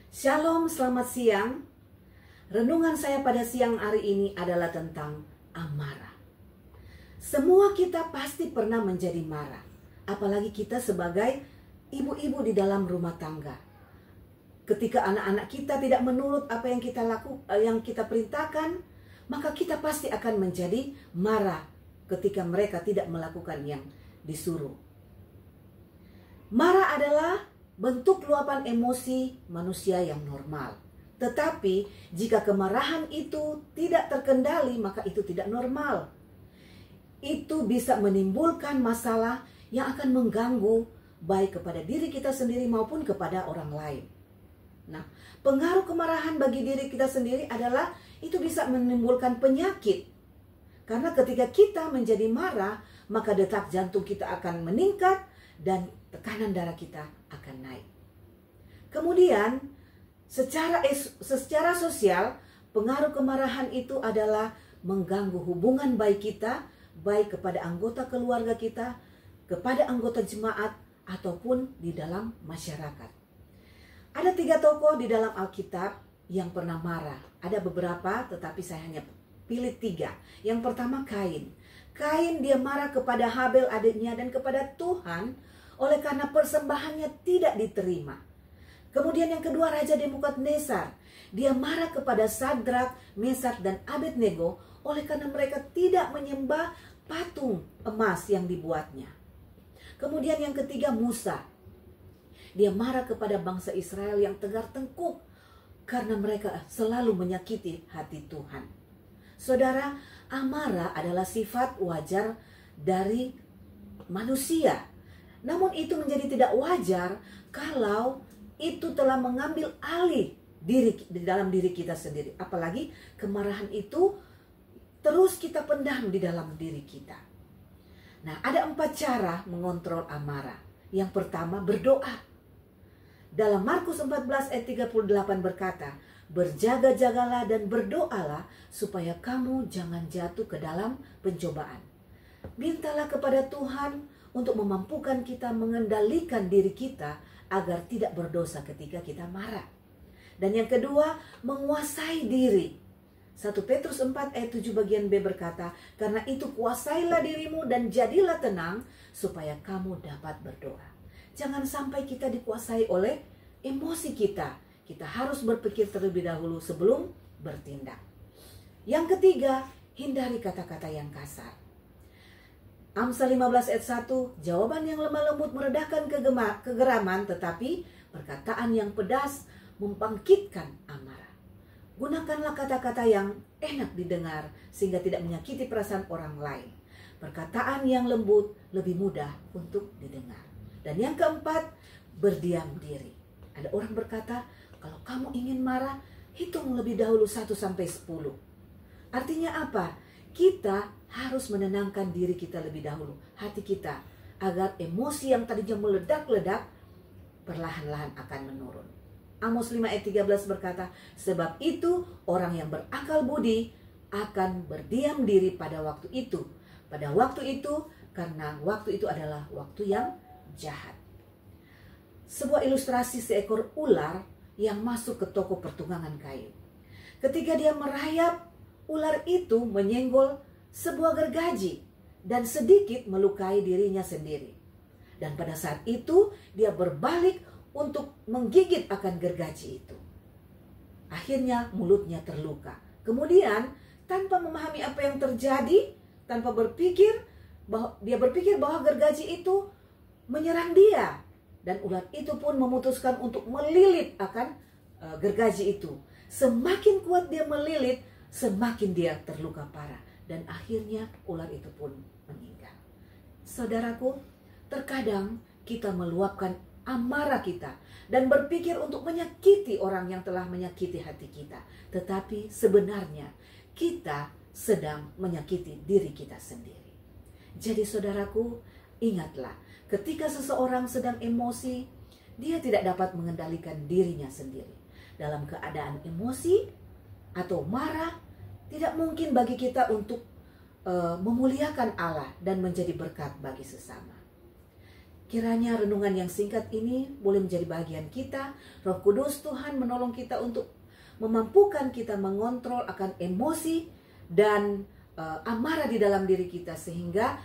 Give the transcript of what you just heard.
Shalom, selamat siang. Renungan saya pada siang hari ini adalah tentang amarah. Semua kita pasti pernah menjadi marah, apalagi kita sebagai ibu-ibu di dalam rumah tangga. Ketika anak-anak kita tidak menurut apa yang kita perintahkan, maka kita pasti akan menjadi marah ketika mereka tidak melakukan yang disuruh. Marah adalah bentuk luapan emosi manusia yang normal. Tetapi jika kemarahan itu tidak terkendali, maka itu tidak normal. Itu bisa menimbulkan masalah yang akan mengganggu baik kepada diri kita sendiri maupun kepada orang lain. Nah, pengaruh kemarahan bagi diri kita sendiri adalah itu bisa menimbulkan penyakit. Karena ketika kita menjadi marah, maka detak jantung kita akan meningkat dan tekanan darah kita akan naik. Kemudian, secara sosial, pengaruh kemarahan itu adalah mengganggu hubungan baik kita, baik kepada anggota keluarga kita, kepada anggota jemaat, ataupun di dalam masyarakat. Ada 3 tokoh di dalam Alkitab yang pernah marah. Ada beberapa, tetapi saya hanya pilih 3. Yang pertama Kain. Kain dia marah kepada Habel adiknya dan kepada Tuhan oleh karena persembahannya tidak diterima. Kemudian yang kedua Raja Nebukadnezar. Dia marah kepada Sadrak, Mesak dan Abednego oleh karena mereka tidak menyembah patung emas yang dibuatnya. Kemudian yang ketiga Musa. Dia marah kepada bangsa Israel yang tegar tengkuk karena mereka selalu menyakiti hati Tuhan. Saudara, amarah adalah sifat wajar dari manusia. Namun itu menjadi tidak wajar kalau itu telah mengambil alih di dalam diri kita sendiri. Apalagi kemarahan itu terus kita pendam di dalam diri kita. Nah, ada 4 cara mengontrol amarah. Yang pertama, berdoa. Dalam Markus 14 ayat 38 berkata, "Berjaga-jagalah dan berdoalah supaya kamu jangan jatuh ke dalam pencobaan." Mintalah kepada Tuhan untuk memampukan kita mengendalikan diri kita agar tidak berdosa ketika kita marah. Dan yang kedua, menguasai diri. 1 Petrus 4 ayat 7 bagian B berkata, "Karena itu kuasailah dirimu dan jadilah tenang supaya kamu dapat berdoa." Jangan sampai kita dikuasai oleh emosi kita. Kita harus berpikir terlebih dahulu sebelum bertindak. Yang ketiga, hindari kata-kata yang kasar. Amsal 15 ayat 1, jawaban yang lemah lembut meredahkan kegeraman, tetapi perkataan yang pedas membangkitkan amarah. Gunakanlah kata-kata yang enak didengar sehingga tidak menyakiti perasaan orang lain. Perkataan yang lembut lebih mudah untuk didengar. Dan yang keempat, berdiam diri. Ada orang berkata, kalau kamu ingin marah, hitung lebih dahulu 1 sampai 10. Artinya apa? Kita harus menenangkan diri kita lebih dahulu, hati kita, agar emosi yang tadinya meledak-ledak perlahan-lahan akan menurun. Amos 5 ayat 13 berkata, "Sebab itu orang yang berakal budi akan berdiam diri pada waktu itu." Pada waktu itu, karena waktu itu adalah waktu yang jahat. Sebuah ilustrasi seekor ular yang masuk ke toko pertunggangan kayu. Ketika dia merayap, ular itu menyenggol sebuah gergaji dan sedikit melukai dirinya sendiri. Dan pada saat itu dia berbalik untuk menggigit akan gergaji itu. Akhirnya mulutnya terluka. Kemudian tanpa memahami apa yang terjadi, tanpa dia berpikir bahwa gergaji itu menyerang dia. Dan ular itu pun memutuskan untuk melilit akan gergaji itu. Semakin kuat dia melilit, semakin dia terluka parah. Dan akhirnya ular itu pun meninggal. Saudaraku, terkadang kita meluapkan amarah kita dan berpikir untuk menyakiti orang yang telah menyakiti hati kita. Tetapi sebenarnya kita sedang menyakiti diri kita sendiri. Jadi saudaraku, ingatlah, ketika seseorang sedang emosi, dia tidak dapat mengendalikan dirinya sendiri. Dalam keadaan emosi atau marah, tidak mungkin bagi kita untuk memuliakan Allah dan menjadi berkat bagi sesama. Kiranya renungan yang singkat ini boleh menjadi bagian kita. Roh Kudus Tuhan menolong kita untuk memampukan kita mengontrol akan emosi dan amarah di dalam diri kita, sehingga